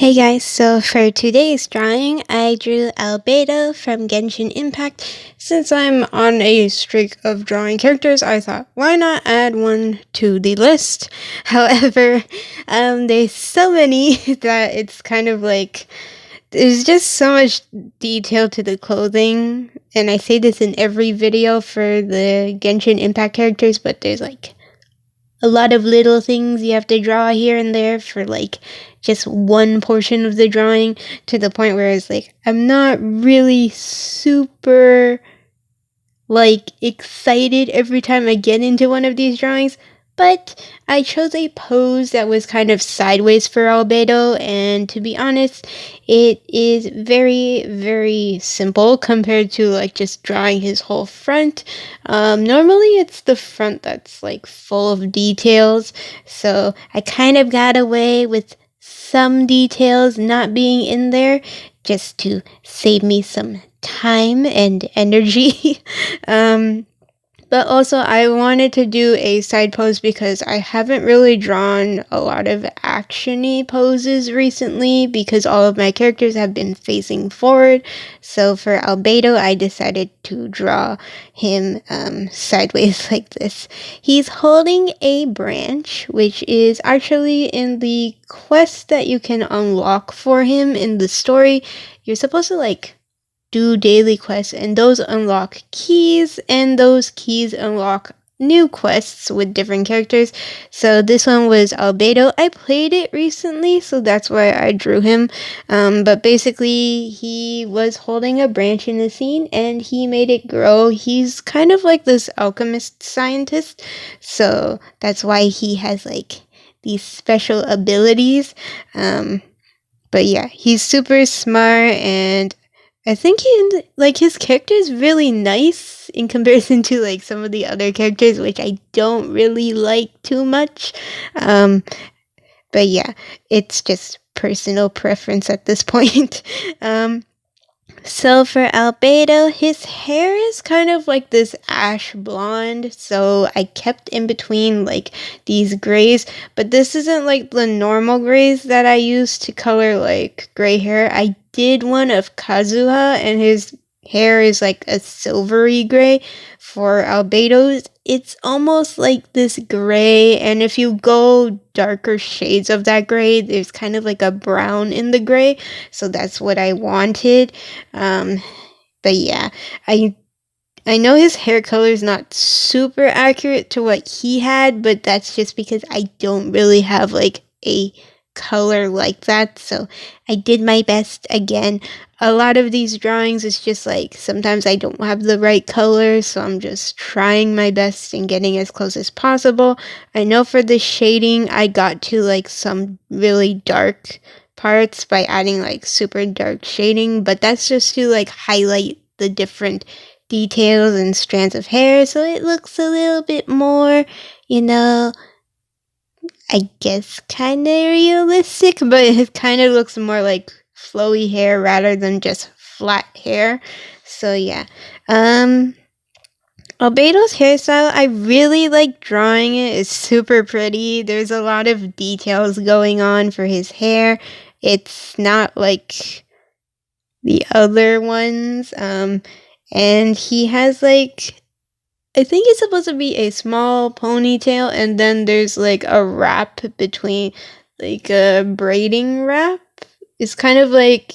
Hey guys, so for today's drawing, I drew Albedo from Genshin Impact. Since I'm on a streak of drawing characters, I thought, why not add one to the list? However, there's so many that it's kind of like, there's just so much detail to the clothing, and I say this in every video for the Genshin Impact characters, but there's like a lot of little things you have to draw here and there for like just one portion of the drawing, to the point where it's like I'm not really super like excited every time I get into one of these drawings. But I chose a pose that was kind of sideways for Albedo, and to be honest, it is very, very simple compared to like just drawing his whole front. Normally it's the front that's like full of details, so I kind of got away with some details not being in there just to save me some time and energy. um, but also, I wanted to do a side pose because I haven't really drawn a lot of actiony poses recently because all of my characters have been facing forward. So for Albedo, I decided to draw him sideways like this. He's holding a branch, which is actually in the quest that you can unlock for him in the story. You're supposed to like do daily quests, and those unlock keys, and those keys unlock new quests with different characters. So this one was Albedo. I played it recently, so that's why I drew him. But basically, he was holding a branch in the scene, and he made it grow. He's kind of like this alchemist scientist, so that's why he has like these special abilities. But yeah, he's super smart, and I think like his character is really nice in comparison to like some of the other characters, which I don't really like too much. Um, but yeah, it's just personal preference at this point. um, so for Albedo, his hair is kind of like this ash blonde, so I kept in between like these grays, but this isn't like the normal grays that I use to color like gray hair. I did one of Kazuha, and his hair is like a silvery gray. For Albedo's, it's almost like this gray, and if you go darker shades of that gray, there's kind of like a brown in the gray, so that's what I wanted. um, but yeah, I I know his hair color is not super accurate to what he had, but that's just because I don't really have like a color like that. So I did my best again. A lot of these drawings is just like sometimes I don't have the right color, so I'm just trying my best and getting as close as possible. I know for the shading, I got to like some really dark parts by adding like super dark shading, but that's just to like highlight the different details and strands of hair, so it looks a little bit more, you know, I guess kind of realistic, but it kind of looks more like flowy hair rather than just flat hair. So yeah. Albedo's hairstyle, I really like drawing it. It's super pretty. There's a lot of details going on for his hair. It's not like the other ones. And he has like, I think it's supposed to be a small ponytail, and then there's like a wrap between, like a braiding wrap. It's kind of like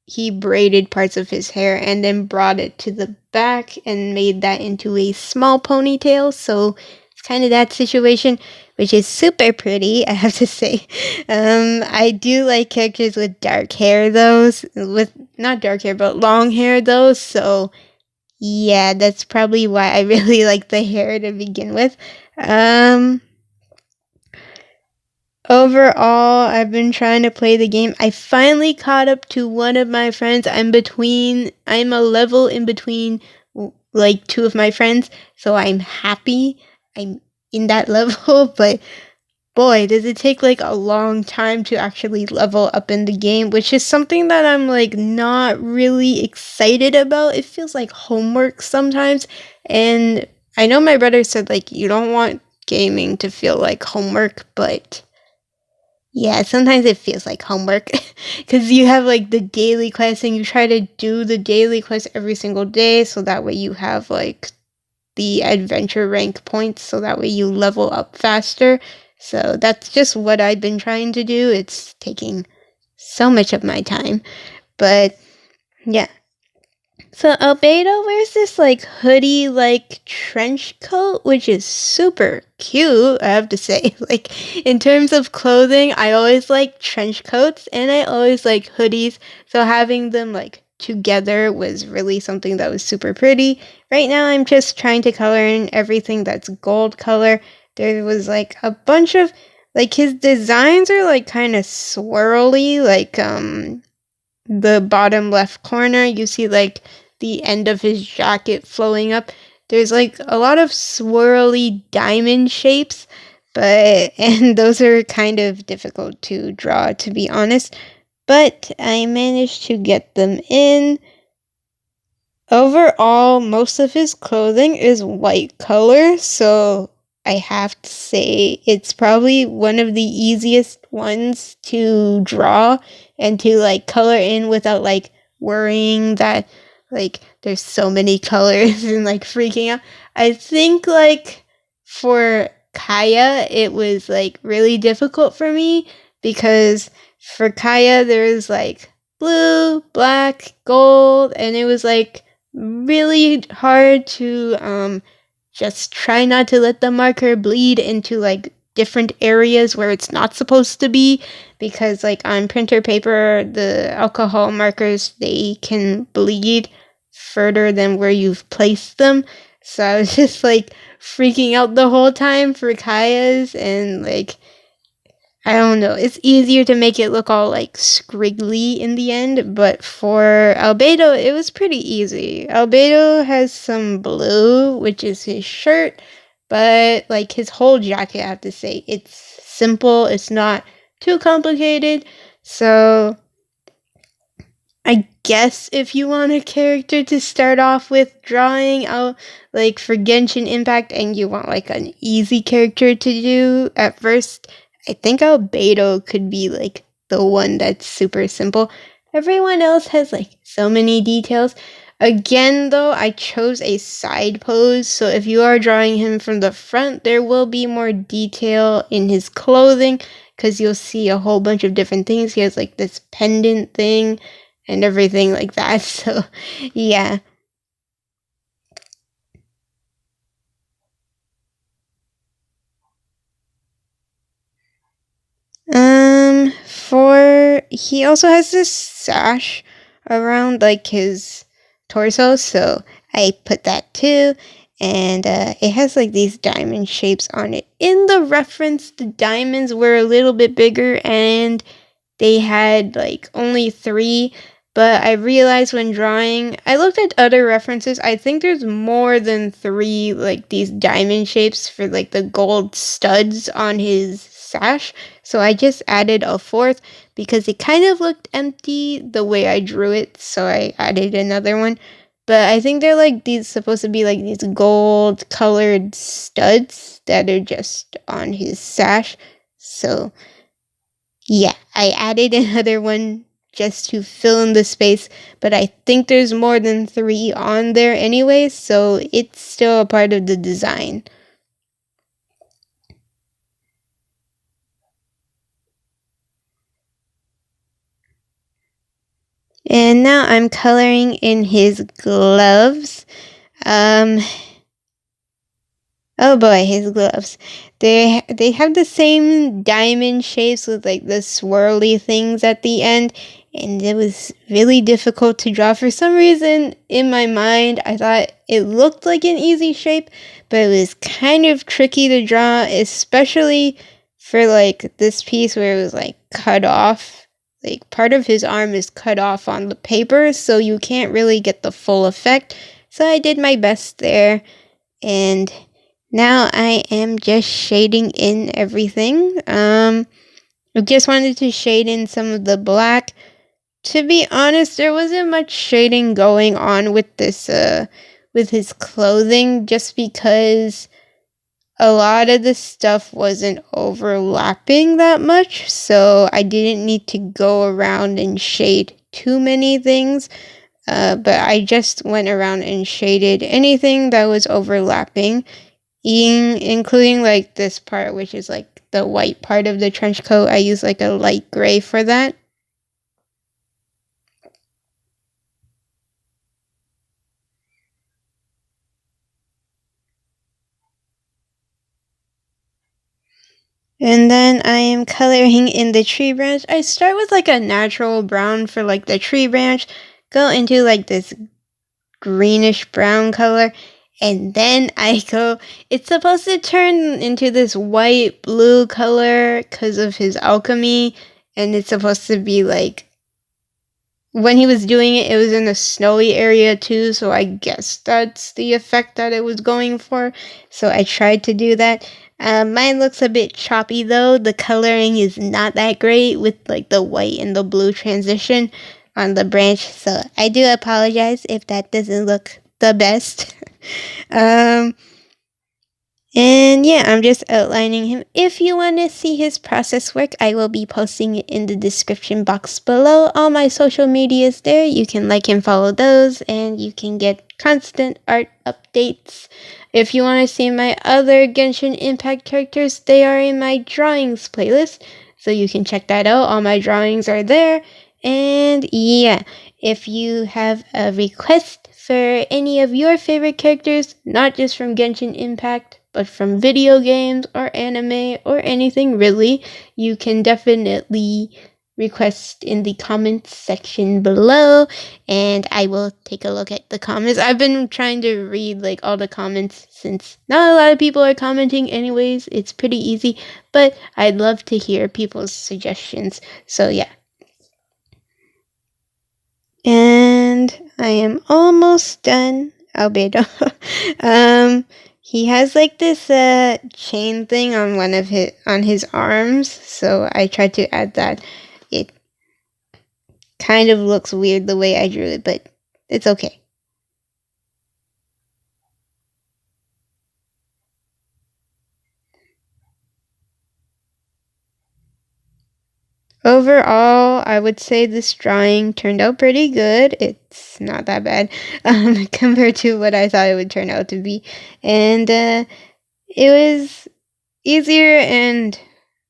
he braided parts of his hair and then brought it to the back and made that into a small ponytail. So it's kind of that situation, which is super pretty, I have to say. I do like characters with dark hair, though, with not dark hair, but long hair, though. So yeah, that's probably why I really like the hair to begin with. Um, Overall, I've been trying to play the game. I finally caught up to one of my friends. I'm a level in between like two of my friends, so I'm happy I'm in that level, but boy, does it take like a long time to actually level up in the game, which is something that I'm like not really excited about. It feels like homework sometimes. And I know my brother said like you don't want gaming to feel like homework, but Yeah, sometimes it feels like homework because you have like the daily quest and you try to do the daily quest every single day so that way you have like the adventure rank points so that way you level up faster. So that's just what I've been trying to do. It's taking so much of my time. But yeah, so Albedo wears this like hoodie like trench coat, which is super cute, I have to say. Like in terms of clothing, I always like trench coats and I always like hoodies. So having them like together was really something that was super pretty. Right now I'm just trying to color in everything that's gold color. There was like a bunch of like his designs are like kind of swirly, like the bottom left corner, you see like the end of his jacket flowing up. There's like a lot of swirly diamond shapes, but and those are kind of difficult to draw, to be honest. But I managed to get them in. Overall, most of his clothing is white color, so I have to say it's probably one of the easiest ones to draw and to like color in without like worrying that like there's so many colors and like freaking out. I think like for Kaya, it was like really difficult for me because for Kaya there's like blue, black, gold, and it was like really hard to just try not to let the marker bleed into like different areas where it's not supposed to be because like on printer paper the alcohol markers they can bleed further than where you've placed them. So I was just like freaking out the whole time for Kaya's and like I don't know. It's easier to make it look all like scriggly in the end, but for Albedo, it was pretty easy. Albedo has some blue, which is his shirt, but like his whole jacket, I have to say, it's simple. It's not too complicated. So I guess if you want a character to start off with drawing out, like for Genshin Impact, and you want like an easy character to do at first, I think Albedo could be like the one that's super simple. Everyone else has like so many details. Again, though, I chose a side pose, so if you are drawing him from the front, there will be more detail in his clothing because you'll see a whole bunch of different things. He has like this pendant thing and everything like that. So, yeah. For he also has this sash around like his torso, so I put that too. And it has like these diamond shapes on it. In the reference, the diamonds were a little bit bigger and they had like only three, but I realized when drawing, I looked at other references. I think there's more than three like these diamond shapes for like the gold studs on his sash. So I just added a fourth because it kind of looked empty the way I drew it. So I added another one. But I think they're like these supposed to be like these gold colored studs that are just on his sash. So yeah, I added another one just to fill in the space, but I think there's more than three on there anyway, so it's still a part of the design. And now I'm coloring in his gloves. Um, Oh boy, his gloves. They have the same diamond shapes with like the swirly things at the end, and it was really difficult to draw. For some reason, in my mind, I thought it looked like an easy shape, but it was kind of tricky to draw, especially for like this piece where it was like cut off. Like part of his arm is cut off on the paper, so you can't really get the full effect. So I did my best there, and now I am just shading in everything. I just wanted to shade in some of the black. To be honest, there wasn't much shading going on with this with his clothing just because a lot of the stuff wasn't overlapping that much, so I didn't need to go around and shade too many things. But I just went around and shaded anything that was overlapping, including like this part, which is like the white part of the trench coat. I use like a light gray for that. And then I am coloring in the tree branch. I start with like a natural brown for like the tree branch, go into like this greenish brown color, and then I go, it's supposed to turn into this white blue color because of his alchemy, and it's supposed to be like, when he was doing it, it was in a snowy area too, so I guess that's the effect that it was going for. So I tried to do that. Mine looks a bit choppy though. The coloring is not that great with like the white and the blue transition on the branch, so I do apologize if that doesn't look the best. um, and yeah, I'm just outlining him. If you want to see his process work, I will be posting it in the description box below. All my social medias there. You can like and follow those, and you can get constant art updates. If you want to see my other Genshin Impact characters, they are in my drawings playlist, so you can check that out. All my drawings are there. And yeah, if you have a request for any of your favorite characters, not just from Genshin Impact, but from video games or anime or anything really, you can definitely request in the comments section below, and I will take a look at the comments. I've been trying to read like all the comments since not a lot of people are commenting anyways. It's pretty easy, but I'd love to hear people's suggestions. So yeah. And I am almost done. Albedo. He has like this chain thing on his arms, so I tried to add that. It kind of looks weird the way I drew it, but it's okay. Overall, I would say this drawing turned out pretty good. It's not that bad compared to what I thought it would turn out to be. And it was easier and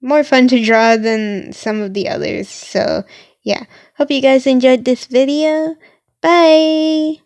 more fun to draw than some of the others. So, yeah. Hope you guys enjoyed this video. Bye!